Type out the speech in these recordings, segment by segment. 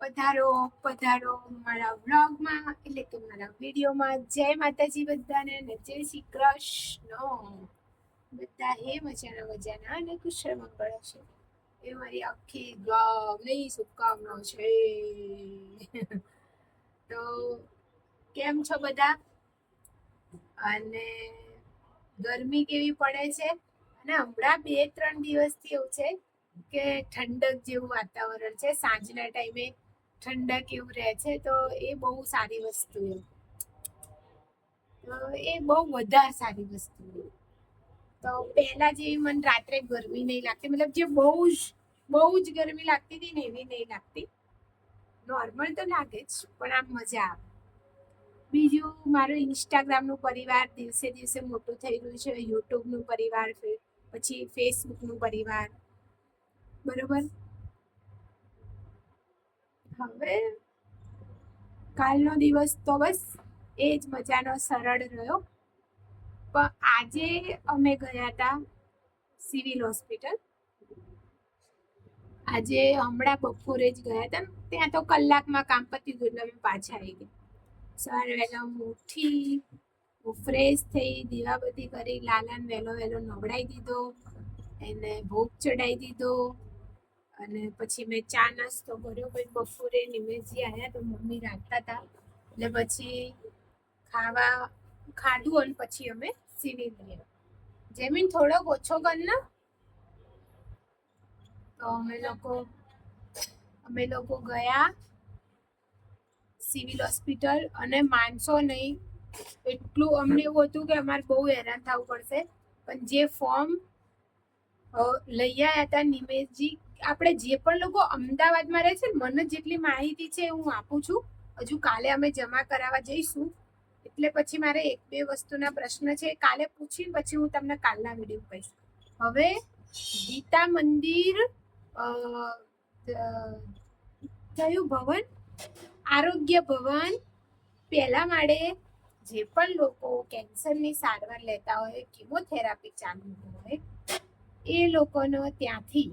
પધારો પધારો મારા વ્લોગમાં એટલે કે મારા વિડીયોમાં. જય માતાજી બધાને ને જય શ્રી કૃષ્ણ. બધા હે મજાના અને કુશળ મંગળ છે એ મારી આખી ગામની શુભકામનાઓ છે. તો કેમ છો બધા? અને ગરમી કેવી પડે છે? અને હમણાં 2-3 દિવસથી એવું છે કે ઠંડક જેવું વાતાવરણ છે. સાંજના ટાઈમે ઠંડક એવું રહે છે, તો એ બહુ સારી વસ્તુ એ બહુ વધારે સારી વસ્તુ. તો પહેલા જેવી મને રાત્રે ગરમી નહીં લાગતી, મતલબ જે બહુ જ ગરમી લાગતી હતી ને એવી નહીં લાગતી. નોર્મલ તો લાગે જ, પણ આમ મજા આવે. બીજું, મારું ઇન્સ્ટાગ્રામનું પરિવાર દિવસે દિવસે મોટું થઈ રહ્યું છે. યુટ્યુબનું પરિવાર, પછી ફેસબુકનું પરિવાર, બરોબર. હવે કાલનો દિવસ તો બસ એ જ મજાનો સરળ રહ્યો. પણ આજે અમે ગયા હતા સિવિલ હોસ્પિટલ. આજે હમણાં બપોરે જ ગયા હતા. ત્યાં તો કલાકમાં કામ પતી ગયું એટલે અમે પાછા આવી ગયા. સવારે વહેલા ઉઠી, ફ્રેશ થઈ, દીવાબત્તી કરી, લાલાને વહેલો નવડાવી દીધો, એને ભોગ ચડાવી દીધો. અને પછી મેં ચા નાસ્તો કર્યો. પછી બપોરે નિમેશજી આવ્યા તો મમ્મી રાખતા હતા એટલે પછી ખાધું અને પછી અમે સિવિલ ગયા. જેમીન થોડોક ઓછો કર ને. તો અમે લોકો ગયા સિવિલ હોસ્પિટલ અને માનશો નહીં, એટલું અમને એવું હતું કે અમારે બહુ હેરાન થવું પડશે. પણ જે ફોર્મ લઈ આવ્યા હતા નિમેશજી, આપણે જે પણ લોકો અમદાવાદમાં રહે છે ને, મને જેટલી માહિતી છે હું આપું છું. હજુ કાલે અમે જમા કરાવવા જઈશું એટલે પછી મારે 1-2 વસ્તુના પ્રશ્ન છે, કાલે પૂછીને પછી હું તમને કાલના વિડીયો કહીશ. હવે ગીતા મંદિર કયું ભવન? આરોગ્ય ભવન પહેલા માળે જે પણ લોકો કેન્સરની સારવાર લેતા હોય, કિમોથેરાપી ચાલુ હોય, એ લોકોનો ત્યાંથી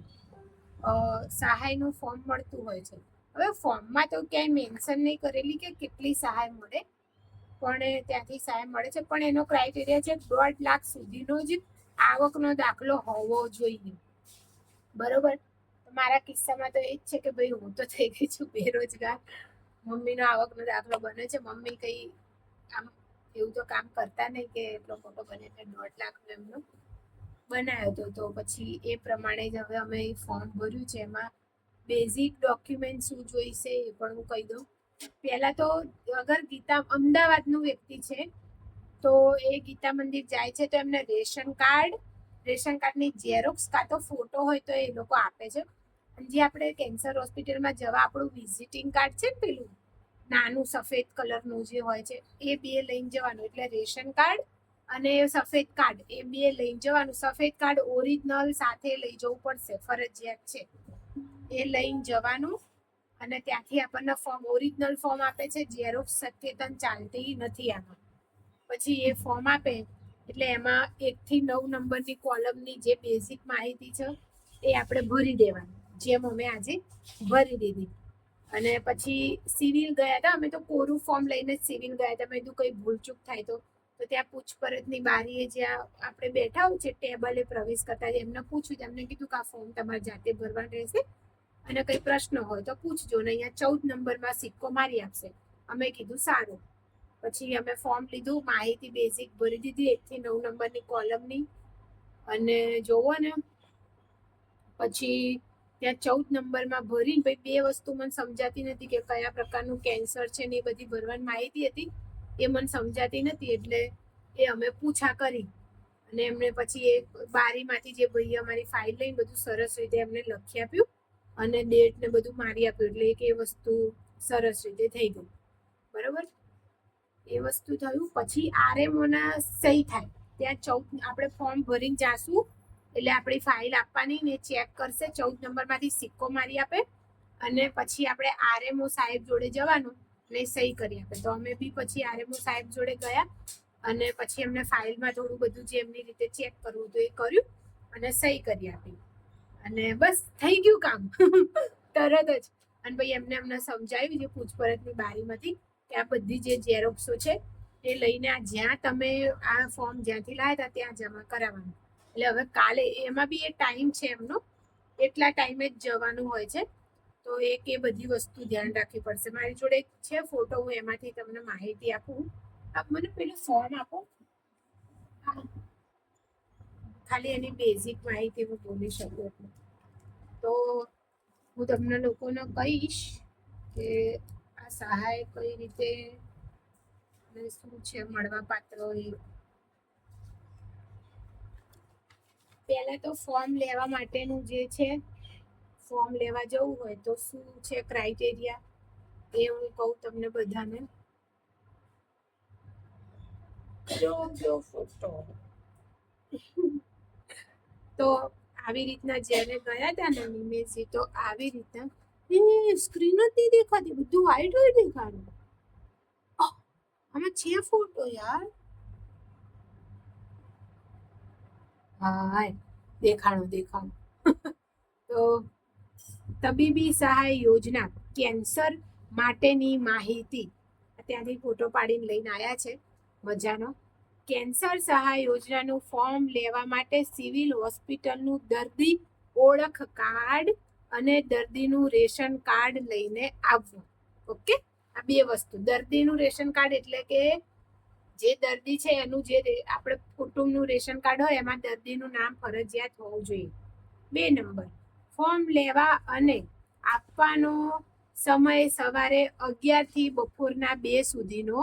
સહાયનું ફોર્મ મળતું હોય છે. હવે ફોર્મમાં તો ક્યાંય મેન્શન નહીં કરેલી કે કેટલી સહાય મળે, પણ ત્યાંથી સહાય મળે છે. પણ એનો ક્રાઇટેરિયા છે 1.5 લાખ સુધીનો જ આવકનો દાખલો હોવો જોઈએ, બરોબર. મારા કિસ્સામાં તો એ જ છે કે ભાઈ હું તો થઈ ગઈ છું બેરોજગાર. મમ્મીનો આવકનો દાખલો બને છે. મમ્મી કઈ આમ એવું તો કામ કરતા નહીં કે એટલો મોટો બને એટલે 1.5 લાખનો એમનો બનાવ્યો હતો. તો પછી એ પ્રમાણે જ હવે અમે ફોર્મ ભર્યું છે. એમાં બેઝિક ડોક્યુમેન્ટ શું જોઈશે એ પણ હું કહી દઉં. પહેલા તો અગર અમદાવાદનું વ્યક્તિ છે તો એ ગીતા મંદિર જાય છે તો એમને રેશન કાર્ડની ઝેરોક્સ કાં તો ફોટો હોય તો એ લોકો આપે છે. અને જે આપણે કેન્સર હોસ્પિટલમાં જવા આપણું વિઝિટિંગ કાર્ડ છે ને, પેલું નાનું સફેદ કલરનું જે હોય છે, એ 2 લઈને જવાનું. એટલે રેશન કાર્ડ અને સફેદ કાર્ડ એ 2 લઈને જવાનું. સફેદ કાર્ડ ઓરિજિનલ સાથે લઈ જવું પડશે, ફરજિયાત છે. એ લઈને જવાનું અને ત્યાંથી આપણને ઓરિજિનલ ફોર્મ આપે છે. ઝેરોક્સ સત્યતન ચાલતી નથી આમાં. પછી એ ફોર્મ આપે એટલે એમાં 1 થી 9 નંબરની કોલમની જે બેઝિક માહિતી છે એ આપણે ભરી દેવાની, જેમ અમે આજે ભરી દીધી. અને પછી સિવિલ ગયા હતા. અમે તો કોરું ફોર્મ લઈને સિવિલ ગયા હતા. મેં કીધું કઈ ભૂલચૂક થાય તો ત્યાં પૂછપરછની બારીએ જ્યાં આપણે બેઠા હોય છે ટેબલે પ્રવેશ કરતા, એમને પૂછ્યું. એમને કીધું કે આ ફોર્મ તમારે જાતે ભરવાનું રહેશે અને કઈ પ્રશ્ન હોય તો પૂછજો ને અહીંયા 14 નંબરમાં સિક્કો મારી આપશે. અમે કીધું સારું. પછી અમે ફોર્મ લીધું, માહિતી બેઝિક ભરી દીધી 1 થી 9 નંબરની કોલમની. અને જોવો ને પછી ત્યાં 14 નંબરમાં ભરીને પછી 2 વસ્તુ મને સમજાતી નથી કે કયા પ્રકારનું કેન્સર છે ને એ બધી ભરવાની માહિતી હતી, એ મને સમજાતી નથી. એટલે એ અમે પૂછા કરી અને એમને પછી એ બારીમાંથી જે ભાઈ અમારી ફાઇલ લઈને બધું સરસ રીતે એમને લખી આપ્યું અને ડેટ ને બધું મારી આપ્યું. એટલે એ વસ્તુ સરસ રીતે થઈ ગઈ, બરોબર. એ વસ્તુ થયું. પછી આરએમઓના સહી થાય. ત્યાં 14 આપણે ફોર્મ ભરીને જાશું એટલે આપણી ફાઇલ આપવાની ને ચેક કરશે. 14 નંબરમાંથી સિક્કો મારી આપે અને પછી આપણે આરએમઓ સાહેબ જોડે જવાનું અને સહી કરી આપે. તો અમે બી પછી આરએમઓ સાહેબ જોડે ગયા અને પછી એમને ફાઇલમાં થોડું બધું જે એમની રીતે ચેક કરવું તો એ કર્યું અને સહી કરી આપી અને બસ થઈ ગયું કામ તરત જ. અને ભાઈ એમને સમજાવ્યું છે પૂછપરછની બારીમાંથી કે આ બધી જે ઝેરોક્સો છે એ લઈને આ જ્યાં તમે આ ફોર્મ જ્યાંથી લાવ્યા હતા ત્યાં જમા કરાવવાનું. એટલે હવે કાલે એમાં બી એ ટાઈમ છે એમનો, એટલા ટાઈમે જ જવાનું હોય છે. તો એક એ બધી વસ્તુ ધ્યાન રાખવી પડશે. મારી જોડે છે ફોટો, હું એમાંથી તમને માહિતી આપું. આપ મને પેલું ફોર્મ આપો, ખાલી એની બેઝિક માહિતી હું બોલી શકું એટલે. તો હું તમને લોકોને કહીશ કે આ સહાય કઈ રીતે શું છે મળવા પાત્ર. પહેલા તો ફોર્મ લેવા માટેનું જે છે, ફોર્મ લેવા જવું હોય તો શું છે ક્રાઇટેરિયા એ હું કહું તમને બધાને. જો ફોટો તો આવી રીતના જ્યારે ગયા હતા ને નિમેશજી, તો આવી રીતના એ સ્ક્રીન જ નહીં દેખાતી, બધું વ્હાઈટ હોય દેખાડું. આમાં છે ફોટો યાર, હા દેખાડો. તો તબીબી સહાય યોજના કેન્સર માટેની માહિતી ત્યાંથી ફોટો પાડીને લઈને આવ્યા છે મજાનો. કેન્સર સહાય યોજનાનું ફોર્મ લેવા માટે સિવિલ હોસ્પિટલનું દર્દી ઓળખ કાર્ડ અને દર્દીનું રેશન કાર્ડ લઈને આવવું. ઓકે, આ બે વસ્તુ. દર્દીનું રેશન કાર્ડ એટલે કે જે દર્દી છે એનું જે આપણે કુટુંબનું રેશન કાર્ડ હોય એમાં દર્દીનું નામ ફરજિયાત હોવું જોઈએ. 2 નંબર, ફોર્મ લેવા અને આપવાનો સમય સવારે 11 થી બપોરના 2 સુધીનો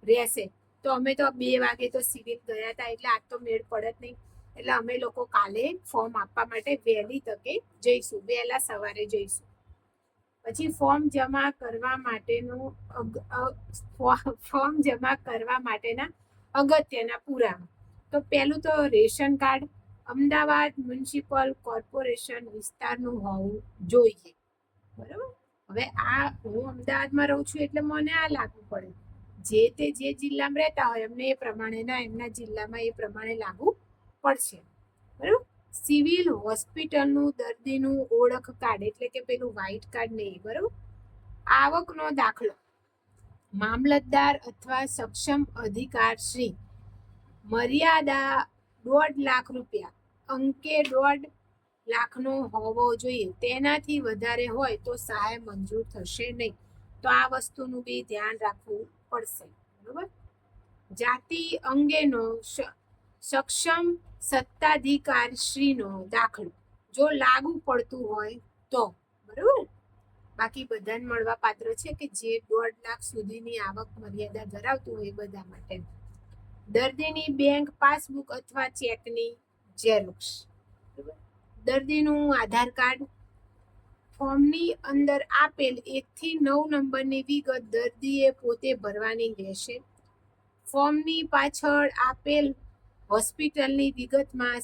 રહેશે. તો અમે તો 2 વાગે તો સિવિલ ગયા હતા, એટલે આજ તો મેળ પડે જ નહીં. એટલે અમે લોકો કાલે ફોર્મ આપવા માટે વહેલી તકે જઈશું, વહેલા સવારે જઈશું. પછી ફોર્મ જમા કરવા માટેના અગત્યના પુરાવા. તો પહેલું તો ration card Ahmedabad municipal corporation વિસ્તારનું હોવું જોઈએ. બરાબર. હવે આ હું અમદાવાદમાં રહું છું એટલે મને આ લાગુ પડે. જે જિલ્લામાં રહેતા હોય એમને એ પ્રમાણેના એમના જિલ્લામાં એ પ્રમાણે લાગુ પડશે. બરાબર. સિવિલ હોસ્પિટલનું દર્દીનું ઓળખ કાર્ડ એટલે કે પેલું વ્હાઇટ કાર્ડ નહીં. બરાબર. આવકનો દાખલો મામલતદાર અથવા સક્ષમ અધિકારશ્રી, મર્યાદા 1.5 લાખ રૂપિયા, અંકે 1.5 લાખનો હોવો જોઈએ. તેનાથી વધારે હોય તો સહાય મંજૂર થશે નહીં. તો આ વસ્તુનું બી ધ્યાન રાખવું પડશે. બરોબર. જાતિ અંગેનો સક્ષમ સત્તાધિકારશ્રીનો દાખલો જો લાગુ પડતું હોય તો. બરોબર. બાકી બધાને મળવા પાત્ર છે કે જે 1.5 લાખ સુધીની આવક મર્યાદા ધરાવતું હોય બધા માટે. દર્દીની બેંક પાસબુક અથવા ચેકની ઝેરોક્ષ. દર્દીનું આધાર કાર્ડ. ફોર્મની અંદર આપેલ 1 થી 9 નંબરની વિગત દર્દીએ પોતે ભરવાની રહેશે. ફોર્મની પાછળ આપેલ હોસ્પિટલની વિગતમાં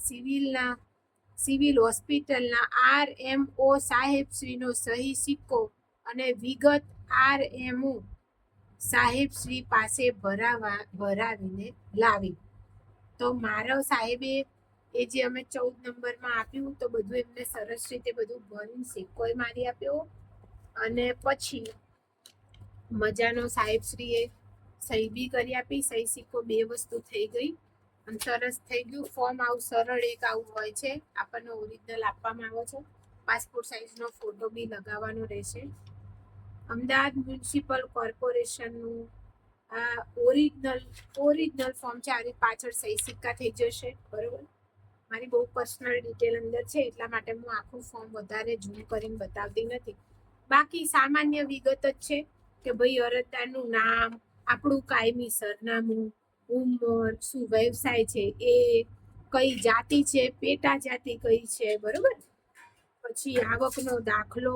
સિવિલ હોસ્પિટલના RMO સાહેબશ્રીનો સહી સિક્કો અને વિગત RMO સાહેબશ્રી પાસે ભરાવીને લાવી. તો મારો સાહેબે એ જે અમે 14 નંબરમાં આપ્યું તો બધું એમને સરસ રીતે બધું ભરીને સિક્કોય મારી આપ્યો, અને પછી મજાનો સાહેબશ્રીએ સહી બી કરી આપી. સહી સિક્કો 2 વસ્તુ થઈ ગઈ અને સરસ થઈ ગયું. ફોર્મ આવું સરળ એક આવું હોય છે, આપણને ઓરિજિનલ આપવામાં આવે છે. પાસપોર્ટ સાઇઝનો ફોટો બી લગાવવાનો રહેશે. અમદાવાદ મ્યુનિસિપલ કોર્પોરેશનનું આ ઓરિજિનલ ફોર્મ છે. આની પાછળ સહી સિક્કા થઈ જશે. બરોબર. મારી બહુ પર્સનલ ડિટેલ અંદર છે એટલા માટે હું આખું ફોર્મ વધારે ઝૂમ કરીને બતાવતી નથી. બાકી સામાન્ય વિગત જ છે કે ભાઈ અરજદારનું નામ, આપણું કાયમી સરનામું, ઉંમર, શું વ્યવસાય છે એ, કઈ જાતિ છે, પેટા જાતિ કઈ છે. બરોબર. પછી આવકનો દાખલો.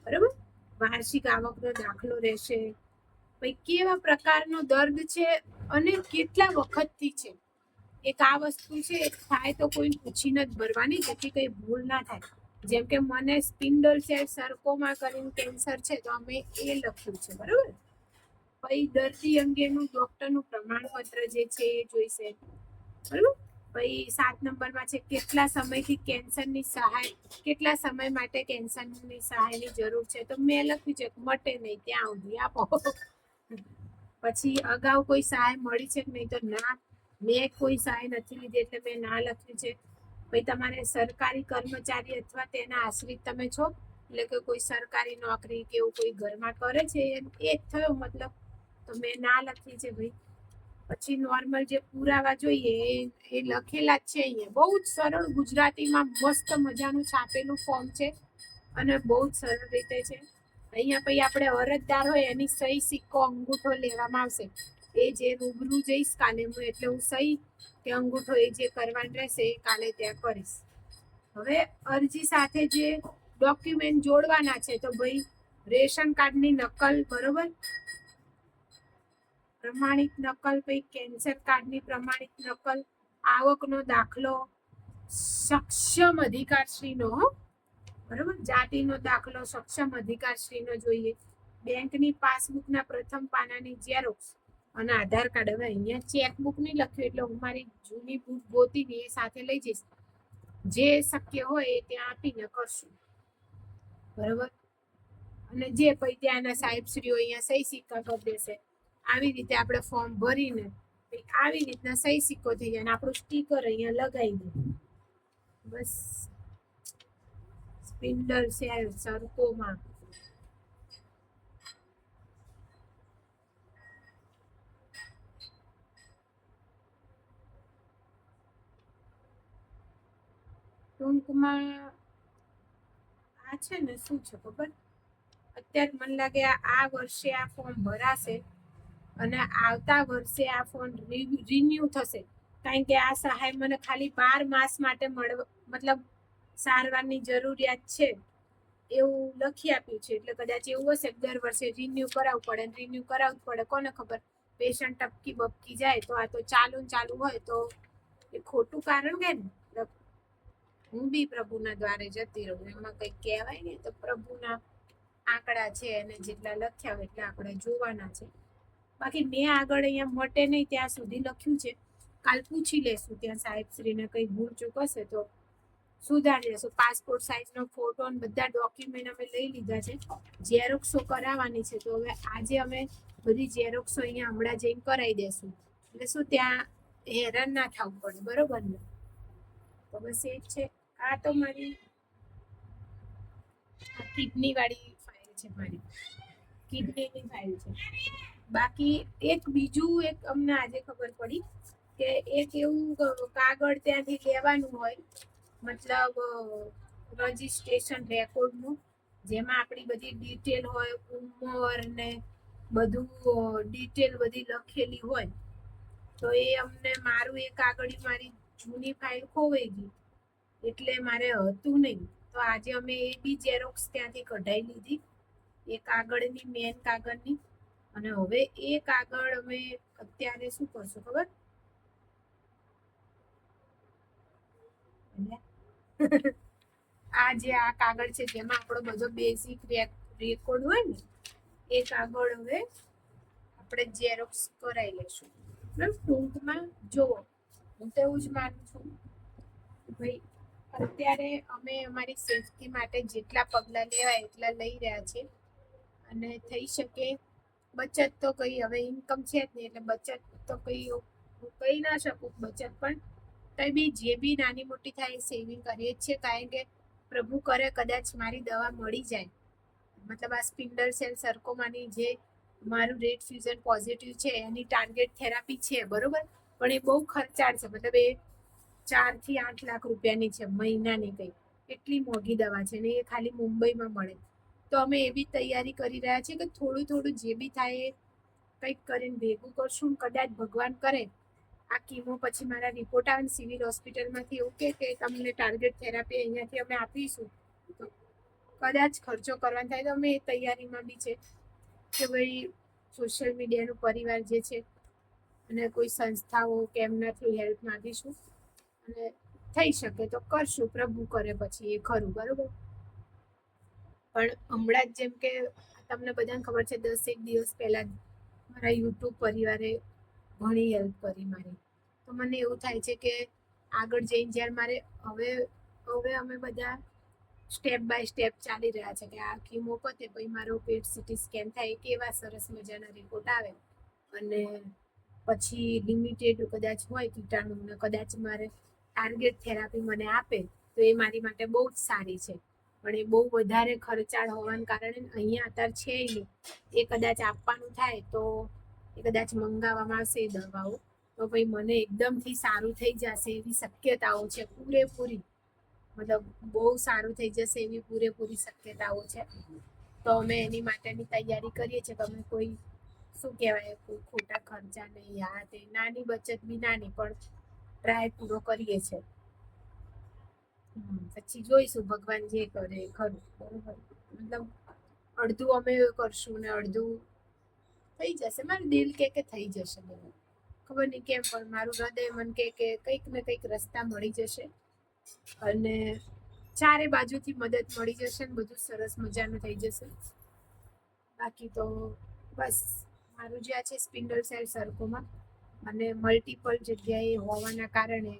બરોબર. વાર્ષિક આવકનો દાખલો રહેશે. ભાઈ કેવા પ્રકારનો દર્દ છે અને કેટલા વખતથી છે. એક આ વસ્તુ છે, થાય તો કોઈ પૂછીને જ ભરવાની, જેથી કઈ ભૂલ ના થાય. જેમ કે મને સ્પિન્ડલ સેલ સર્કોમા કરીને કેન્સર છે તો અમે એ લખ્યું છે. બરોબર. પછી દર્દી અંગેનું ડોક્ટરનું પ્રમાણપત્ર જે છે એ જોઈશે. બરોબર. પછી 7 નંબરમાં છે કેટલા સમયથી કેન્સરની સહાય, કેટલા સમય માટે કેન્સરની સહાયની જરૂર છે, તો મેં લખ્યું છે મટે નહીં ત્યાં સુધી આપો. પછી અગાઉ કોઈ સહાય મળી છે કે નહીં, તો ના, મેં કોઈ સહાય નથી લીધી એટલે મેં ના લખ્યું છે. પછી તમારે સરકારી કર્મચારી અથવા તેના આશ્રિત તમે છો, એટલે કે કોઈ સરકારી નોકરી કે એવું કોઈ ઘરમાં કરે છે એ જ થયો મતલબ, તો મેં ના લખી છે ભાઈ. પછી નોર્મલ જે પુરાવા જોઈએ એ લખેલા જ છે અહીંયા. બહુ જ સરળ ગુજરાતીમાં મસ્ત મજાનું છાપેલું ફોર્મ છે અને બહુ જ સરળ રીતે છે. અહીંયા પછી આપણે અરજદાર હોય એની સહી સિક્કો અંગૂઠો લેવામાં આવશે. એ જે રૂબરૂ જઈશ કાલે હું, એટલે હું સહી કે અંગૂઠો એ જે કરવાનું રહેશે એ કાલે ત્યાં કરીશ. હવે અરજી સાથે જે ડોક્યુમેન્ટ જોડવાના છે, તો ભાઈ રેશન કાર્ડની નકલ, બરોબર, પ્રમાણિત નકલ, પછી કેન્સર કાર્ડની પ્રમાણિત નકલ, આવકનો દાખલો, સક્ષમ અધિકારશ્રીનો, બરોબર, જાતિનો દાખલો સક્ષમ અધિકારશ્રીનો જોઈએ, બેંકની પાસબુકના પ્રથમ પાનાની ઝેરોક્સ અને આધાર કાર્ડ. હવે અહીંયા ચેકબુક નહીં લખ્યું એટલે હું મારી જૂની બુક ગોતીને એ સાથે લઈ જઈશ. જે શક્ય હોય એ ત્યાં આપીને કરશું, બરોબર. અને જે પછી ત્યાંના સાહેબશ્રીઓ અહીંયા સહી સિક્કા કરી દેશે. આવી રીતે આપણે ફોર્મ ભરીને આવી રીતના સહી સિક્કો થઈ જાય અને આપણું સ્ટીકર અહીંયા લગાવી દે. બસ સ્પિન્ડલ સેલ સરકોમાં ટૂંકમાં આ છે ને શું છે ખબર, અત્યારે મને લાગે આ વર્ષે આ ફોર્મ ભરાશે અને આવતા વર્ષે આ ફોર્મ રિન્યુ થશે. કારણ કે આ સહાય મને ખાલી 12 માસ માટે મતલબ સારવારની જરૂરિયાત છે એવું લખી આપ્યું છે. એટલે કદાચ એવું હશે કે દર વર્ષે રિન્યુ કરાવવું પડે. રિન્યુ કરાવવું પડે કોને ખબર, પેશન્ટ ટપકી બપકી જાય તો આ તો ચાલુ હોય તો એ ખોટું કારણ કે ને. હું બી પ્રભુના દ્વારે જતી રહું, એમાં કંઈક કહેવાય ને, તો પ્રભુના આંકડા છે અને જેટલા લખ્યા હોય એટલા આપણે જોવાના છે. બાકી મેં આગળ અહીંયા મટે નહીં ત્યાં સુધી લખ્યું છે. કાલ પૂછી લેશું ત્યાં સાહેબશ્રીને કંઈ ભૂલ ચૂક હશે તો સુધારી લેશું. પાસપોર્ટ સાઇઝનો ફોટો અને બધા ડોક્યુમેન્ટ અમે લઈ લીધા છે. ઝેરોક્સો કરાવવાની છે, તો હવે આજે અમે બધી ઝેરોક્સો અહીંયા હમણાં જઈને કરાવી દેશું. એટલે શું ત્યાં હેરાન ના થવું પડે, બરોબર ને. તો બસ એ જ છે. આ તો મારી કિડની વાળી ફાઇલ છે, મારી કિડનીની ફાઇલ છે. બાકી બીજું એક અમને આજે ખબર પડી કે એક એવું કાગળ ત્યાંથી લેવાનું હોય, મતલબ રજીસ્ટ્રેશન રેકોર્ડનું, જેમાં આપણી બધી ડિટેલ હોય, ઉંમર ને બધું ડિટેલ બધી લખેલી હોય. તો એ અમને મારું એ કાગળ મારી જૂની ફાઇલ ખોવાઈ ગઈ એટલે મારે હતું નહીં. તો આજે અમે એ બી ઝેરોક્સ ત્યાંથી કઢાઈ લીધી, એ કાગળની, મેન કાગળની. અને હવે એ કાગળ અમે અત્યારે શું કરશું ખબર, આ જે આ કાગળ છે જેમાં આપણો બધો બેઝિક રેકોર્ડ હોય ને, એ કાગળ હવે આપણે ઝેરોક્સ કરાવી લેશું. ટૂંકમાં જુઓ, હું તો એવું જ માનું છું ભાઈ, અત્યારે અમે અમારી સેફટી માટે જેટલા પગલાં લેવાય એટલા લઈ રહ્યા છે. અને થઈ શકે બચત તો કઈ, હવે ઇન્કમ છે જ નહીં એટલે બચત તો કઈ હું કહી ના શકું, બચત પણ કંઈ બી જે બી નાની મોટી થાય સેવિંગ કરીએ જ છે. કારણ કે પ્રભુ કરે કદાચ મારી દવા મળી જાય, મતલબ આ સ્પિન્ડલ સેલ સરકોમાની જે મારું રેડ ફ્યુઝન પોઝિટિવ છે એની ટાર્ગેટ થેરાપી છે, બરોબર, પણ એ બહુ ખર્ચાળ છે. મતલબ એ 4 થી 8 લાખ રૂપિયાની છે મહિનાની, કંઈ એટલી મોંઘી દવા છે ને એ ખાલી મુંબઈમાં મળે. તો અમે એવી તૈયારી કરી રહ્યા છીએ કે થોડું થોડું જે બી થાય એ કંઈક કરીને ભેગું કરશું. કદાચ ભગવાન કરે આ કીમો પછી મારા રિપોર્ટ આવે, સિવિલ હોસ્પિટલમાંથી એવું કે તમને ટાર્ગેટ થેરાપી અહીંયાથી અમે આપીશું, તો કદાચ ખર્ચો કરવાનો થાય તો અમે એ તૈયારીમાં બી છે કે ભાઈ સોશિયલ મીડિયાનું પરિવાર જે છે અને કોઈ સંસ્થાઓ કે એમના થ્રુ હેલ્પ માંગીશું અને થઈ શકે તો કરશું, પ્રભુ કરે પછી એ ખરું, બરોબર. પણ હમણાં જ જેમ કે તમને બધાને ખબર છે 10 દિવસ પહેલા મારા યુટ્યુબ પરિવારે ઘણી હેલ્પ કરી મારી. તો મને એવું થાય છે કે આગળ જઈને જ્યારે મારે હવે હવે અમે બધા સ્ટેપ બાય સ્ટેપ ચાલી રહ્યા છે કે આ કીમો પતે પછી મારો પેટ સીટી સ્કેન થાય કેવા સરસ મજાના રિપોર્ટ આવે અને પછી લિમિટેડ કદાચ હોય કીટાણુને કદાચ મારે ટાર્ગેટ થેરાપી મને આપે તો એ મારી માટે બહુ જ સારી છે. પણ એ બહુ વધારે ખર્ચાળ હોવાને કારણે અહીંયા અત્યારે છે નહીં. એ કદાચ આપવાનું થાય તો એ કદાચ મંગાવવામાં આવશે એ દવાઓ તો પછી મને એકદમથી સારું થઈ જશે એવી શક્યતાઓ છે પૂરેપૂરી. મતલબ બહુ સારું થઈ જશે એવી પૂરેપૂરી શક્યતાઓ છે. તો અમે એની માટેની તૈયારી કરીએ છીએ કે અમે કોઈ શું કહેવાય કોઈ ખોટા ખર્ચા નહીં આ તે નાની બચત બી નાની પણ ટ્રાય પૂરો કરીએ છીએ. પછી જોઈશું ભગવાન જે કરે ખરું બરોબર. મતલબ અડધું અમે કરશું ને અડધું થઈ જશે. મારું દિલ કે થઈ જશે બધું. ખબર નહીં કેમ પણ મારું હૃદય મન કે કંઈક ને કંઈક રસ્તા મળી જશે અને ચારે બાજુથી મદદ મળી જશે ને બધું સરસ મજાનું થઈ જશે. બાકી તો બસ મારું જે આ છે સ્પિન્ડલ સેલ સરકોમાં અને મલ્ટિપલ જગ્યાએ હોવાના કારણે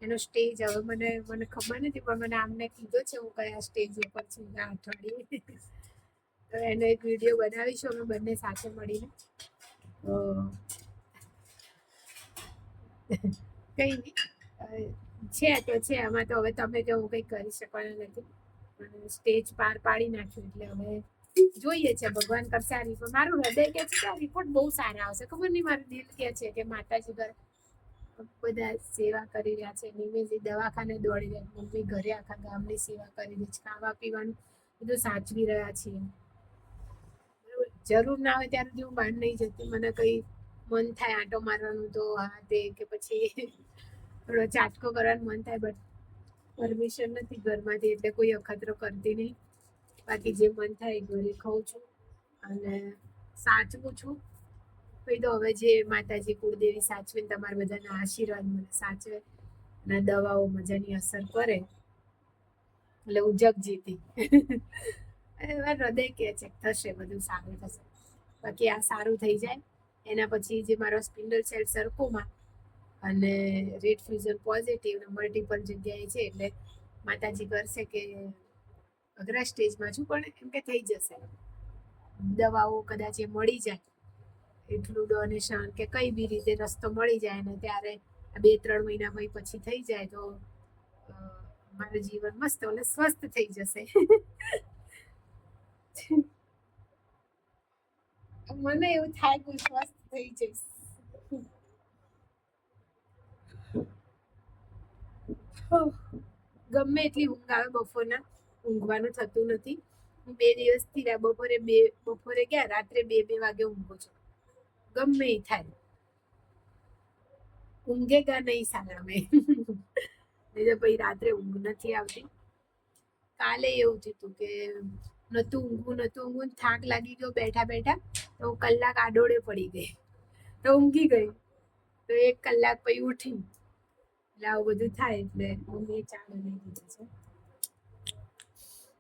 એનો સ્ટેજ હવે મને ખબર નથી પણ મને આમને કીધો છે હું કયા સ્ટેજ ઉપર છું આ અઠવાડિયે. તો એનો એક વિડીયો બનાવીશું અમે બંને સાથે મળીને. તો કઈ નહીં છે તો છે આમાં તો હવે તમે કે હું કંઈ કરી શકવાના નથી. સ્ટેજ પાર પાડી નાખ્યું એટલે હવે જોઈએ છે ભગવાન કરશે આ રિપોર્ટ. મારું હૃદય કે છે કે આ રિપોર્ટ બહુ સારા આવશે. ખબર નહીં મારું દિલ કે છે કે માતાજી ઘર બધા સેવા કરી રહ્યા છે. નિમેષી દવાખાને દોડી રહ્યા મમ્મી ઘરે આખા ગામની સેવા કરી રહી છે. ખાવા પીવાનું બધું સાચવી રહ્યા છીએ. જરૂર ના હોય ત્યારે હું બહાર નહીં જતી. મને કઈ મન થાય આંટો મારવાનું તો હા તે કે પછી થોડો ચાટકો કરવાનું મન થાય બટ પરમિશન નથી ઘરમાંથી એટલે કોઈ અખતરો કરતી નહીં. બાકી જે મન થાય ઘરે ખાઉં છું અને સાચવું છું. પછી તો હવે જે માતાજી કુળદેવી સાચવીને તમારા બધાના આશીર્વાદ મને સાચવે અને દવાઓ મજાની અસર કરે એટલે હું જગ જીતી. હૃદય કે છે થશે બધું સારું થશે. બાકી આ સારું થઈ જાય એના પછી જે મારો સ્પિન્ડલ સેલ સરકોમાં અને રેડ ફ્યુઝન પોઝિટિવ ને મલ્ટિપલ જગ્યાએ છે એટલે માતાજી કરશે કે અઘરા સ્ટેજમાં છું પણ એમ કે થઈ જશે. દવાઓ કદાચ એ મળી જાય એટલું ડોનેશન કે કઈ બી રીતે રસ્તો મળી જાય ને ત્યારે 2-3 મહિના પછી થઈ જાય તો મારું જીવન મસ્ત અને સ્વસ્થ થઈ જશે. મને એવું થાય કે સ્વસ્થ થઈ જઈશ. ગમે એટલી ઊંઘ આવે બપોરના ઊંઘવાનું થતું નથી. હું 2 દિવસથી બપોરે ક્યાં રાત્રે 2 વાગે ઊંઘું છું. ગમે એ થાય ઊંઘેગા નહીં સાલા મેં. નહીં તો પછી રાત્રે ઊંઘ નથી આવતી. કાલે એવું થયું કે નતું ઊંઘવું થાક લાગી ગયો બેઠા બેઠા તો કલાક આડોડે પડી ગઈ તો ઊંઘી ગઈ તો 1 કલાક પછી ઉઠી. એટલે આવું બધું થાય એટલે ઊંઘ એ ચા બનાવી દીધી છે.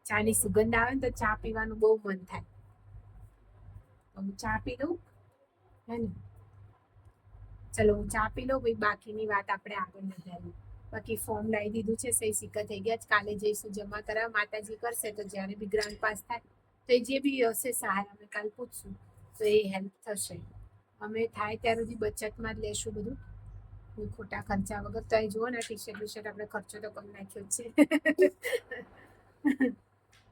ચાની સુગંધ આવે ને તો ચા પીવાનું બહુ મન થાય. તો હું ચા પી લઉં હે ને. ચલો હું ચા પી લઉં પછી બાકીની વાત આપણે આગળ વધારીએ. બાકી ફોર્મ લાવી દીધું છે સહી સિક્કા થઈ ગયા. કાલે જઈશું જમા કરાવવા. માતાજી કરશે તો જ્યારે બી ગ્રાન્ડ પાસ થાય તો એ જે બી હશે સહાય અમે કાલ પૂછશું તો એ હેલ્પ થશે. અમે થાય ત્યાર સુધી બચતમાં જ લેશું બધું કોઈ ખોટા ખર્ચા વગર. તો એ જુઓ ને ટી શર્ટ આપણે ખર્ચો તો કરી નાખ્યો જ છે.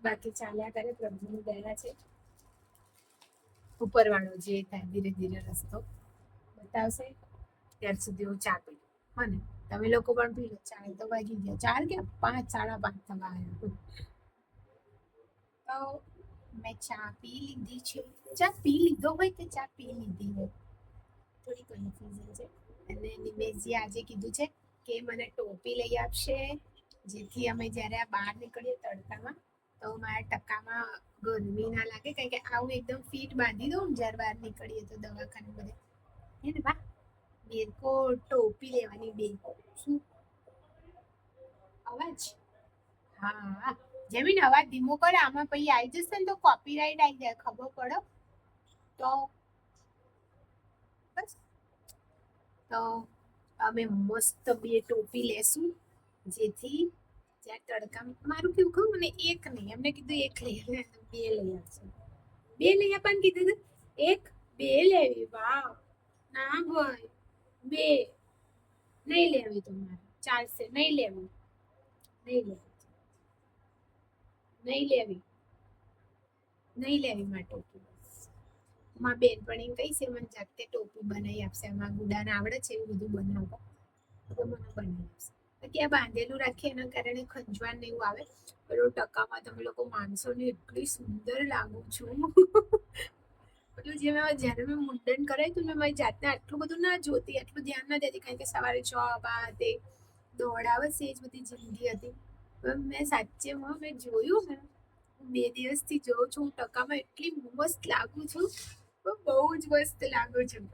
બાકી ચાલ્યા કરે પ્રભુની દયા છે. ઉપરવાળો જે થાય ધીરે ધીરે રસ્તો બતાવશે. ત્યાર સુધી હું ચા પી લઉં. હા ને તમે લોકો પણ પી લો. 4 તો વાગી ગયા. 4 કે 5 5:30 થવા આવ્યા. તો મેં ચા પી લીધી છે. ચા પી લીધો હોય કે ચા પી લીધી હોય થોડી કન્ફ્યુઝન છે. અને નિમેશજી આજે કીધું છે કે મને ટોપી લઈ આપશે જેથી અમે જ્યારે આ બહાર નીકળીએ તડકામાં તો મારા ટકામાં ગરમી ના લાગે. કારણ કે આવું એકદમ ફિટ બાંધી દઉં ને જ્યારે બહાર નીકળીએ તો દવાખાને બધે હે ને વાહ મેરકો ટોપી લેવાની બે શું અવાજ હા જેમીન અવાજ ધીમો કરે આમાં પછી આવી જશે ને તો કોપીરાઈટ આવી જાય ખબર પડો તો બસ તો અમે મસ્ત બે ટોપી લેશું, જેથી જ્યાં તડકા, મારું કેવું કહું, મને એક નહીં, એમને કીધું એક લઈ આવે, બે લઈ આવશે. બે લઈ આપવાનું કીધું હતું. એક બે લેવી, વાવ. ના ભાઈ, બે નહીં લેવી તમારે, ચાલશે, નહીં લેવી, નહીં લેવી, નહીં લેવી, નહીં લેવી માં ટોપી. માં બેનપણી કઈ છે મને જાતે ટોપી બનાવી આપશે, આમાં ગુડાને આવડે છે એવું બધું બનાવવા, તો મને બનાવી આપશે. ત્યાં બાંધેલું રાખીએ એના કારણે ખંજવાળ ને એવું આવે. પેલો ટકામાં તમે લોકો માનશો ને, એટલી સુંદર લાગુ છું. પેલું જે મેં જ્યારે મેં મુંડન કરાવ્યું હતું, મેં મારી જાતને આટલું બધું ના જોતી, આટલું ધ્યાન ના દેતી, કારણ કે સવારે જોબ આ તે દોડાવે છે, એ જ બધી જિંદગી હતી. પણ મેં સાચેમાં મેં જોયું ને, હું 2 દિવસથી જોઉં છું, હું ટકામાં એટલી મસ્ત લાગુ છું, બહુ જ મસ્ત લાગુ છું,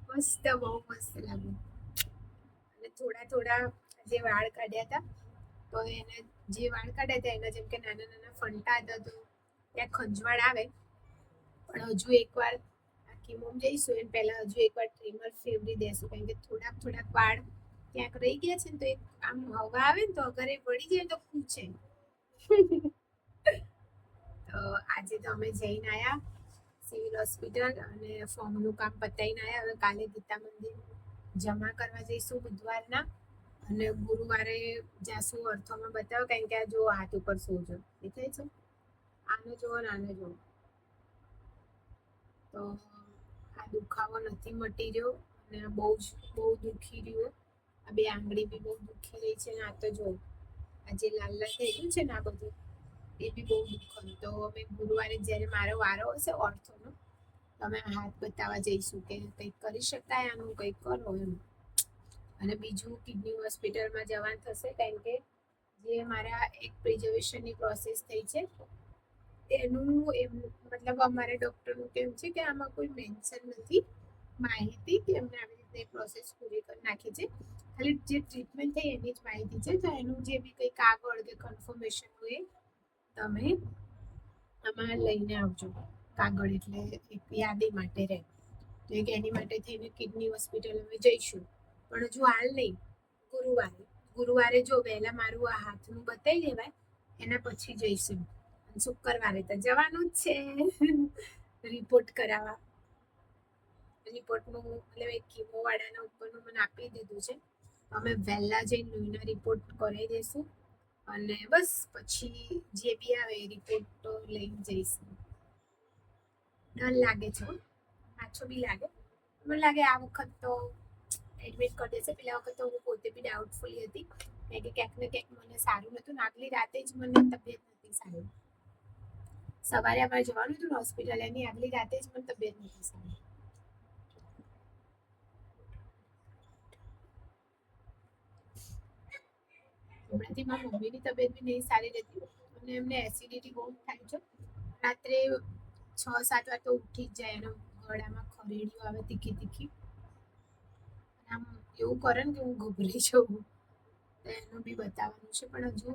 મસ્ત, બહુ મસ્ત લાગુ. અને થોડા થોડા જે વાળ કાઢ્યા હતા, તો એને જે વાળ કાઢ્યા હતા એના જેમ કે નાના નાના ફંટા હતા, તો ત્યાં ખંજવાળ આવે. પણ હજુ એકવાર કીમોમ જઈશું એમ પહેલા હજુ એકવાર ટ્રીમર ફેરવી દેશું, કારણ કે થોડાક થોડાક વાળ ક્યાંક રહી ગયા છે ને, તો એક આમ હવા આવે ને તો અગર એ વળી જાય તો પૂછે. તો આજે તો અમે જઈને આવ્યા સિવિલ હોસ્પિટલ, અને ફોર્મનું કામ પતાવીને આવ્યા. હવે કાલે ગીતા મંદિર જમા કરવા જઈશું બુધવારના, અને ગુરુવારે જાશું અર્થોમાં બતાવો, કારણ કે આ જો હાથ ઉપર સોજો દેખાય છે, આને જુઓ ને આને જુઓ. તો આ દુખાવો નથી મટી રહ્યો, અને બહુ દુખી રહ્યો. આ બે આંગળી બી બહુ દુખી રહી છે, ને આ તો જો આ જે લાલ લાલ થઈ ગયું છે ને, આ બધું એ બી બહુ દુખતું. તો અમે ગુરુવારે જ્યારે મારો વારો હશે ઓર્થોનો, તો અમે હાથ બતાવવા જઈશું કે કંઈક કરી શકાય, આનું કંઈક કરો એમ. અને બીજું કિડની હોસ્પિટલમાં જવાનું થશે, કારણ કે જે મારા એક પ્રિઝર્વેશનની પ્રોસેસ થઈ છે, એનું એમ મતલબ અમારે ડૉક્ટરનું કેવું છે કે આમાં કોઈ મેન્શન નથી માહિતી કે એમને આવી રીતે પ્રોસેસ પૂરી કરી નાખી છે, ખાલી જે ટ્રીટમેન્ટ થઈ એની જ માહિતી છે. તો એનું જે બી કંઈ કાગળ કે કન્ફર્મેશન હોય તમે આમાં લઈને આવજો, કાગળ એટલે એક યાદી માટે રહે. તો એક એની માટે થઈને કિડની હોસ્પિટલ અમે જઈશું, પણ હજુ હાલ નહીં, ગુરુવારે જો વહેલા મારું આ હાથનું બતાવી દેવાય એના પછી જઈશું. શુક્રવારે તો જવાનું જ છે રિપોર્ટ કરાવવા. રિપોર્ટનું મતલબ એક કીમો વાળાના ઉપરનું મને આપી દીધું છે, અમે વહેલા જઈને લોહીના રિપોર્ટ કરાવી દઈશું, અને બસ પછી જે બી આવે એ રિપોર્ટ તો લઈને જઈશું. ડર લાગે છે, પાછો બી લાગે, મને લાગે આ વખત તો એડમિટ કરી દેશે. પેલા વખત તો હું પોતે બી ડાઉટફુલી હતી, કારણ કે ક્યાંક ને ક્યાંક મને સારું નહોતું, આગલી રાતે જ મને તબિયત નથી સારી. સવારે અમારે જવાનું હતું હોસ્પિટલ, એની આગલી રાતે જ મને તબિયત નથી સારી. હમણાંથી મારી મમ્મીની તબિયત બી નહીં સારી રહેતી, અને એમને એસિડિટી બહુ થાય છે. રાત્રે 6-7 વાર તો ઉઠી જ જાય, એના ગળામાં ખરેડીઓ આવે તીખી તીખી, આમ એવું કરે ને કે હું ગભરાઈ જાઉં. તો એનું બી બતાવવાનું છે, પણ હજુ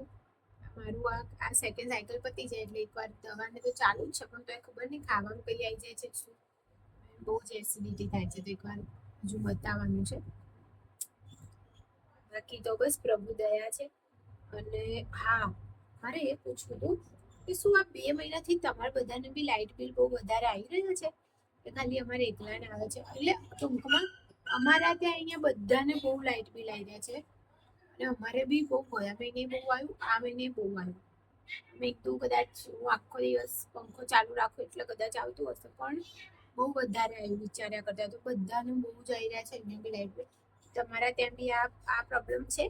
મારું આ સેકન્ડ સાયકલ પતી જાય એટલે એકવાર દવાને તો ચાલુ જ છે, પણ તો એ ખબર નહીં ખાવાનું કઈ આવી જાય છે શું, બહુ જ એસિડિટી થાય છે, તો એકવાર હજુ બતાવવાનું છે. બાકી તો બસ પ્રભુ દયા છે. અને હા, મારે એ પૂછવું હતું કે શું આ 2 મહિનાથી તમારા બધાને બી લાઇટ બિલ બહુ વધારે આવી રહ્યું છે, કે ખાલી અમારે એકલાને આવે છે? એટલે ટૂંકમાં અમારા ત્યાં અહીંયા બધાને બહુ લાઇટ બિલ આવી રહ્યા છે, અને અમારે બી બહુ ગયા મહિને બહુ આવ્યું, આ મહિને બહુ આવ્યું. મેં કીધું કદાચ હું આખો દિવસ પંખો ચાલુ રાખું એટલે કદાચ આવતું હશે, પણ બહુ વધારે આવ્યું વિચાર્યા કરતા. તો બધાને બહુ જ આવી રહ્યા છે અહીંયા બી લાઇટ બિલ. તમારા ત્યાં બી આ પ્રોબ્લેમ છે?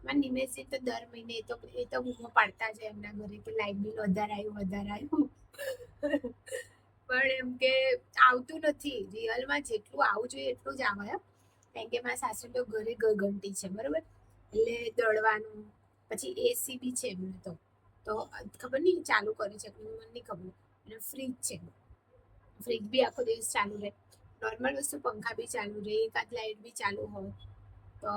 મારા નિમેશજી તો દર મહિને એ તો બૂમો પાડતા જ એમના ઘરે કે લાઇટ બિલ વધારે આવ્યું. પણ એમ કે આવતું નથી, રિયલમાં જેટલું આવવું જોઈએ એટલું જ આવે. કારણ કે મારા સાસુ તો ઘરે ઘંટી છે, બરોબર, એટલે દળવાનું, પછી એસી બી છે એમને તો ખબર નહીં ચાલુ કરી છે મને નહીં ખબર. અને ફ્રીજ છે, ફ્રીજ બી આખો દિવસ ચાલુ રહે. નોર્મલ વસ્તુ પંખા બી ચાલુ રહે, એકાદ લાઇટ બી ચાલુ હોય તો,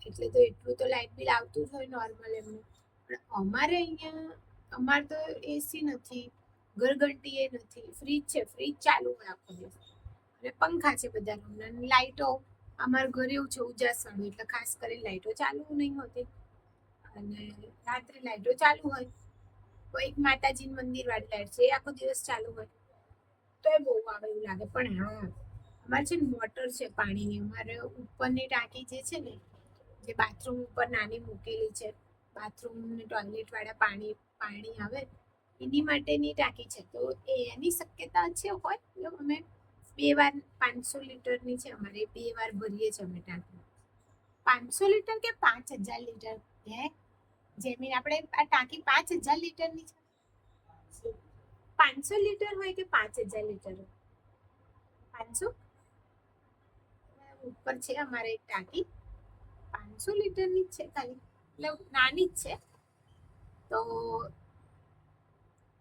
એટલે તો એટલું તો લાઇટ બિલ આવતું જ હોય નોર્મલ એમનું. પણ અમારે અહીંયા અમારે તો એસી નથી, ઘરઘંટી એ નથી, ફ્રીજ છે, ફ્રીજ ચાલુ હોય આખો દિવસ. અને પંખા છે બધા રૂમના અને લાઇટો અમારા ઘરે એવું છે ઉજાસવાળું એટલે ખાસ કરીને લાઇટો ચાલુ નહીં હોતી અને રાત્રે લાઇટો ચાલુ હોય. એક માતાજી મંદિર વાળી લાઇટ છે એ આખો દિવસ ચાલુ હોય તો એ બહુ આવે એવું લાગે. પણ હા અમારે છે ને મોટર છે પાણીની, અમારે ઉપરની ટાંકી જે છે ને જે બાથરૂમ ઉપર નાની મૂકેલી છે, બાથરૂમ ને ટોયલેટ વાળા પાણી પાણી આવે એની માટેની ટાંકી છે. તો એની શક્યતા છે હોય એટલે અમે 2 વાર 500 લીટરની છે અમારે, 2 વાર ભરીએ છીએ અમે ટાંકી. 500 લીટર કે 5000 લીટર? હે જેમીન આપણે આ ટાંકી 5000 લીટરની છે. 500 લીટર હોય કે 5000 લીટર હોય? 500 ઉપર છે અમારે એક ટાંકી 500 લીટરની જ છે ખાલી, એટલે નાની જ છે. તો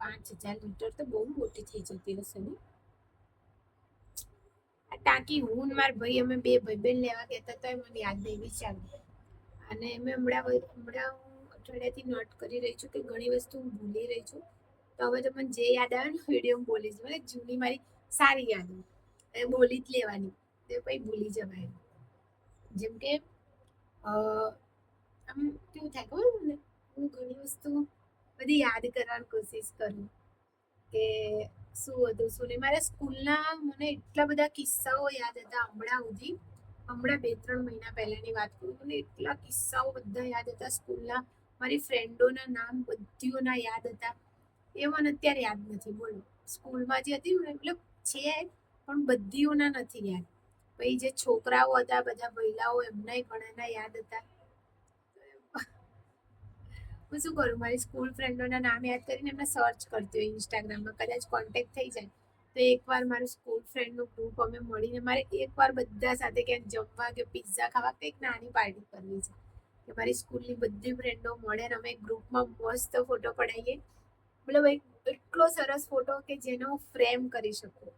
5000 લીટર તો બહુ મોટી થઈ જતી હશે ને. આ ટાંકી હું માર ભાઈ અમે 2 ભાઈ બહેન લેવા ગયા હતા તો મને યાદ નહીં વિચાર. અને મેં હમણાં હું અઠવાડિયાથી નોટ કરી રહી છું કે ઘણી વસ્તુ હું ભૂલી રહી છું. તો હવે તો મને જે યાદ આવે ને વિડીયો બોલીશ, મને જૂની મારી સારી યાદો એ બોલી જ લેવાની, તો પછી ભૂલી જવાય. જેમ કે આમ કેવું થાય ખબર મને, હું ઘણી વસ્તુ બધી યાદ કરવાની કોશિશ કરું કે શું હતું શું નહીં. મારા સ્કૂલના મને એટલા બધા કિસ્સાઓ યાદ હતા હમણાં સુધી. હમણાં 2-3 મહિના પહેલાની વાત કરું, મને એટલા કિસ્સાઓ બધા યાદ હતા સ્કૂલના. મારી ફ્રેન્ડોના નામ બધીઓના યાદ હતા, એ મને અત્યારે યાદ નથી. બોલો, સ્કૂલમાં જે હતી ને મતલબ છે પણ બધીઓના નથી યાદ. પછી જે છોકરાઓ હતા બધા ભૈલાઓ એમનાય ઘણાના યાદ હતા. હું શું કરું, મારી સ્કૂલ ફ્રેન્ડોના નામ યાદ કરીને એમને સર્ચ કરતી હોય ઇન્સ્ટાગ્રામમાં, કદાચ કોન્ટેક્ટ થઈ જાય તો એકવાર મારું સ્કૂલ ફ્રેન્ડનું ગ્રુપ અમે મળીને મારે એકવાર બધા સાથે ક્યાંક જમવા કે પિઝા ખાવા કંઈક નાની પાર્ટી કરવી છે કે મારી સ્કૂલની બધી ફ્રેન્ડો મળે ને અમે ગ્રુપમાં મસ્ત ફોટો પડાવીએ. મતલબ એટલો સરસ ફોટો કે જેને હું ફ્રેમ કરી શકું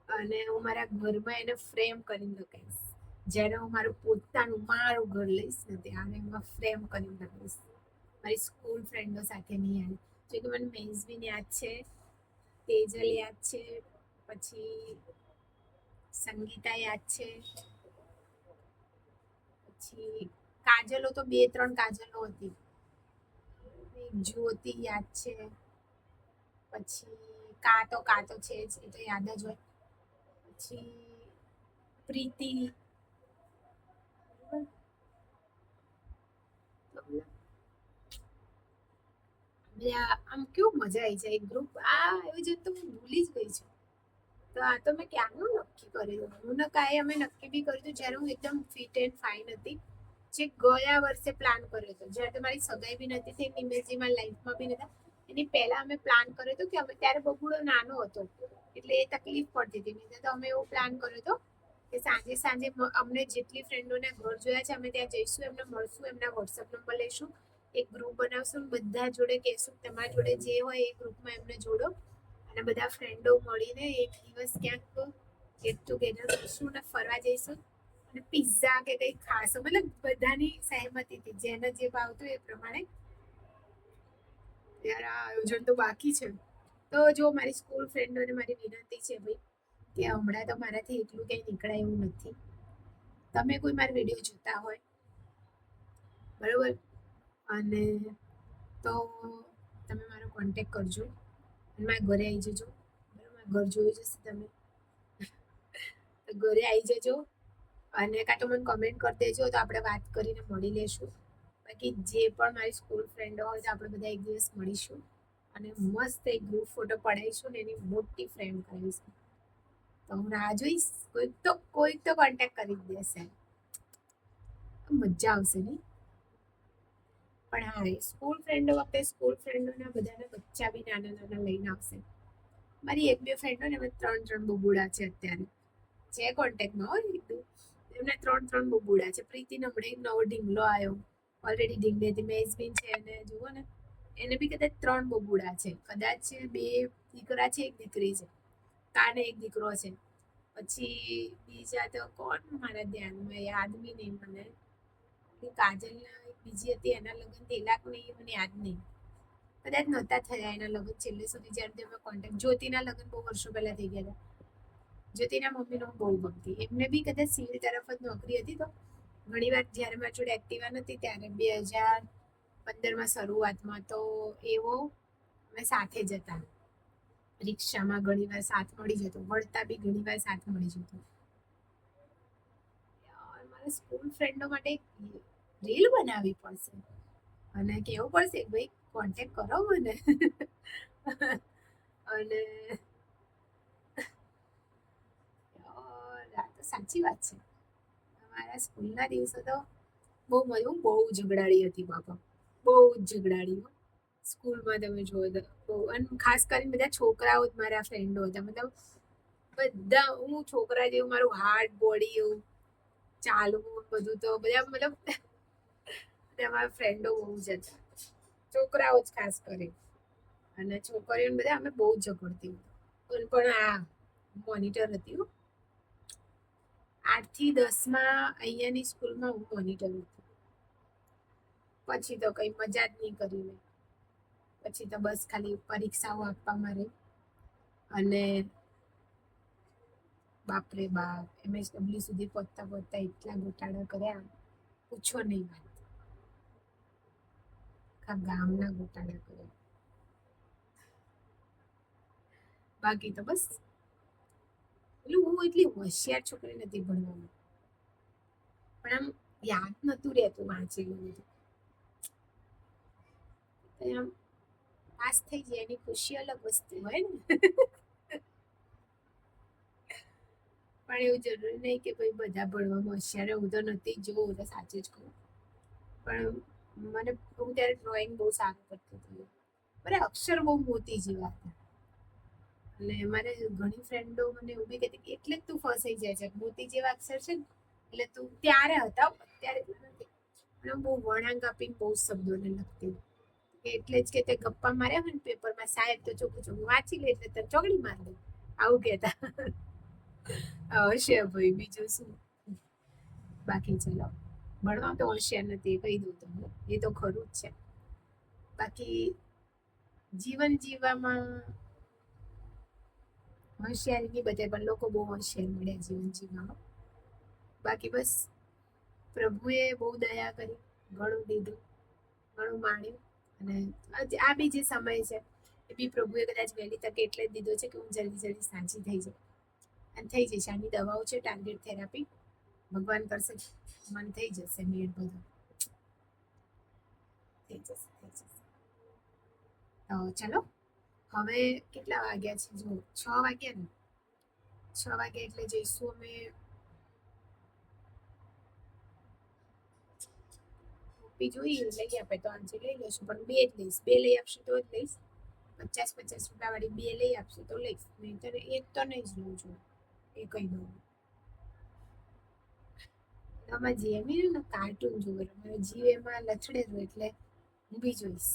અને હું મારા ઘરમાં એને ફ્રેમ કરીને લગાવીશ. જ્યારે હું મારું ઘર લઈશ ને ત્યારે એમાં ફ્રેમ કરીને લગાવીશ મારી સ્કૂલ ફ્રેન્ડો સાથેની યાદ. જો કે મને મેઝબીન યાદ છે, તેજલ યાદ છે, પછી સંગીતા યાદ છે, પછી કાજલો તો 2-3 કાજલો હતી, જ્યોતિ યાદ છે, પછી કાતો છે જ, એ તો યાદ જ હોય. પછી પ્રીતિ, આમ કેવું મજા આવી જાય ગ્રુપ. આ એવું છે તો હું ભૂલી જ ગઈ છું. તો આ તો મેં ક્યારનું નક્કી કર્યું. હું ને કાંઈ અમે નક્કી બી કર્યું હતું જ્યારે હું એકદમ ફિટ એન્ડ ફાઇન હતી. જે ગયા વર્ષે પ્લાન કર્યો હતો જ્યારે તમારી સગાઈ બી નથી થઈ, નિમેશજીમાં લાઈફમાં બી નતા. એની પહેલા અમે પ્લાન કર્યો હતો કે અમે ત્યારે બબુડો નાનો હતો એટલે એ તકલીફ પડતી હતી. નહીં તો અમે એવો પ્લાન કર્યો હતો કે સાંજે સાંજે અમને જેટલી ફ્રેન્ડોને ઘર જોયા છે અમે ત્યાં જઈશું, એમને મળશું, એમના વોટ્સઅપ નંબર લઈશું, એક ગ્રુપ બનાવશું, બધા જોડે કહેશું તમારા જોડે જે હોય એ ગ્રુપમાં એમને જોડો અને બધા ફ્રેન્ડો મળીને એક દિવસ ક્યાંક ગેટ ટુગેધર કરશું ને ફરવા જઈશું અને પિઝા કે કંઈક ખાશું. મતલબ બધાની સહેમતીથી જેને જે ભાવતું એ પ્રમાણે. યાર આ આયોજન તો બાકી છે. તો જો મારી સ્કૂલ ફ્રેન્ડોને મારી વિનંતી છે ભાઈ કે હમણાં તો મારાથી એટલું કંઈ નીકળાય એવું નથી. તમે કોઈ મારા વિડીયો જોતા હોય બરોબર, અને તો તમે મારો કોન્ટેક કરજો અને મારા ઘરે આવી જજો. બરાબર, ઘર જોઈ જશે તમે તો ઘરે આવી જજો અને કાં તો મને કમેન્ટ કરી દેજો તો આપણે વાત કરીને મળી લેશું. બાકી જે પણ મારી સ્કૂલ ફ્રેન્ડો હોય તો આપણે બધા એક દિવસ મળીશું અને મસ્ત એક ગ્રુપ ફોટો પડાવીશું ને એની મોટી ફ્રેન્ડ કરાવીશું. તો હું રાહ જોઈશ. કોઈક તો કોન્ટેક્ટ કરી જ દેશે, મજા આવશે નહીં. પણ હા, સ્કૂલ ફ્રેન્ડો વખતે સ્કૂલ ફ્રેન્ડોના બધાના બચ્ચા બી નાના નાના લઈને આવશે. મારી 1-2 ફ્રેન્ડો ને એમાં 3-3 બબુડા છે અત્યારે, છે કોન્ટેક્ટમાં હોય એકદમ. એમને 3-3 બબુડા છે. પ્રીતિને હમણાં એક નવો ઢીંગલો આવ્યો, ઓલરેડી ઢીંગલેથી મેઝબીન છે અને જુઓ ને એને બી કદાચ 3 બબુડા છે. કદાચ 2 દીકરા છે 1 દીકરી છે, કાને 1 દીકરો છે. પછી બીજા તો કોણ મારા ધ્યાનમાં યાદ બી નહીં મને. કાજલના એક બીજી હતી એના લગ્ન થયેલા કે નહીં મને યાદ નહીં, કદાચ નહોતા થયા એના લગ્ન છેલ્લે સુધી જ્યારે અમે કોન્ટેક્ટ. જ્યોતિના લગ્ન બહુ વર્ષો પહેલા થઈ ગયા હતા. જ્યોતિના મમ્મીનો બહુ ગમતી. એમને બી કદાચ સિવિલ તરફ જ નોકરી હતી. તો ઘણી વાર જ્યારે મારી જોડે એક્ટિવા નથી ત્યારે 2015માં શરૂઆતમાં તો એવો અમે સાથે જતા રિક્ષામાં, ઘણી વાર સાથ મળી જતો, વળતા બી ઘણી વાર સાથ મળી જતો. મારા સ્કૂલ ફ્રેન્ડો માટે રીલ બનાવવી પડશે અને કેવું પડશે ભાઈ કોન્ટેક્ટ કરો મને. અને આ તો સાચી વાત છે. મારા સ્કૂલના દિવસો તો બહુ મજા. હું બહુ ઝઘડાળી હતી બાપા, બહુ જ ઝઘડાળી. સ્કૂલમાં તમે જોવો તો બહુ, અને ખાસ કરીને બધા છોકરાઓ જ મારા ફ્રેન્ડો હતા. મતલબ બધા હું છોકરા જેવું, મારું હાર્ડ બોડી એવું ચાલવું બધું તો બધા મતલબ અમારા ફ્રેન્ડો બહુ જ હતા, છોકરાઓ જ ખાસ કરી. અને છોકરીઓને બધા અમે બહુ ઝઘડતી. પણ આ મોનિટર હતી 8 થી 10માં અહીંયાની સ્કૂલમાં હું મોનિટર હતી. પછી તો કઈ મજા જ નહીં કરી મેં. પછી તો બસ ખાલી પરીક્ષાઓ આપવામાં રહી. અને બાપરે બાપ, MSW સુધી પહોંચતા પહોંચતા એટલા ગોટાળા કર્યા, પૂછો નહીં વાત. આખા ગામના ગોટાળા કર્યા. બાકી તો બસ એટલે હું એટલી હોશિયાર છોકરી નથી ભણવામાં, પણ આમ યાદ નતું રહેતું વાંચેલું બધું. આમ પાસ થઈ જાય એની ખુશી અલગ વસ્તુ હોય ને. પણ એવું જરૂરી નહીં કે ભાઈ બધા ભણવામાં હોશિયાર. હું તો નથી, જો હું તો સાચું જ કહું. પણ મને હું ત્યારે ડ્રોઈંગ બહુ સારું કરતી હતી. મારે અક્ષર બહુ મોતી જેવા હતા. અને મારે ઘણી ફ્રેન્ડો મને એવું બી કહેતી કે એટલે જ તું ફસાઈ જાય છે, મોતી જેવા અક્ષર છે ને એટલે તું. ત્યારે હતા, અત્યારે નથી. અને હું બહુ વળાંક આપીને બહુ શબ્દોને લખતી. એટલે જ કે તે ગપ્પા માર્યા હોય ને પેપરમાં, સાહેબ તો ચોખ્ખું ચોખ્ખું વાંચી લે એટલે તને ચોગડી માર દે, આવું કહેતા. હોશિયાર ભાઈ, બીજું શું. બાકી ચલો, ભણવા તો હોશિયાર નથી કહી દઉં તમને, એ તો ખરું જ છે. બાકી જીવન જીવવામાં હોશિયારી નહીં બધે, પણ લોકો બહુ હોશિયાર મળ્યા જીવન જીવવામાં. બાકી બસ પ્રભુએ બહુ દયા કરી, ઘણું દીધું, ઘણું માણ્યું. અને આ બી જે સમય છે એ બી પ્રભુએ કદાચ વહેલી તકે એટલે જ દીધો છે કે હું જલ્દી જલ્દી સાજી થઈ જાઉં. અને થઈ જઈશ. આની દવાઓ છે ટાર્ગેટ થેરાપી, ભગવાન કરશે મન થઈ જશે મેળ બધું. થઈ જશે, થઈ જશે. તો ચલો, હવે કેટલા વાગ્યા છે જો, 6 વાગ્યા ને. 6 વાગ્યા એટલે જઈશું અમે. ટોપી જોઈએ લઈ આપે તો આજે લઈ લઈશું, પણ બે જ લઈશ. બે લઈ આપશે તો જ લઈશ. 50-50 રૂપિયા વાળી બે લઈ આપશે તો લઈશ, નહીં તો એક તો નહીં જ લઉં છું. એ કહી દઉં. આમાં જેમી ને કાર્ટૂન જોવે, મારો જીવ એમાં લથડે જ એટલે હું બી જોઈશ.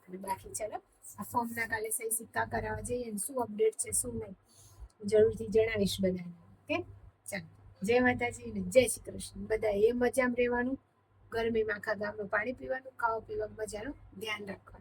અને બાકી ચલો, આ ફોર્મના કાલે સહી સિક્કા કરાવવા જઈએ ને શું અપડેટ છે શું નહીં જરૂરથી જણાવીશ બધાને. ઓકે, ચાલો. જય માતાજી ને જય શ્રી કૃષ્ણ. બધા એ મજામાં રહેવાનું, ગરમીમાં આખા ગામનું પાણી પીવાનું, ખાવા પીવાનું મજાનું ધ્યાન રાખવાનું.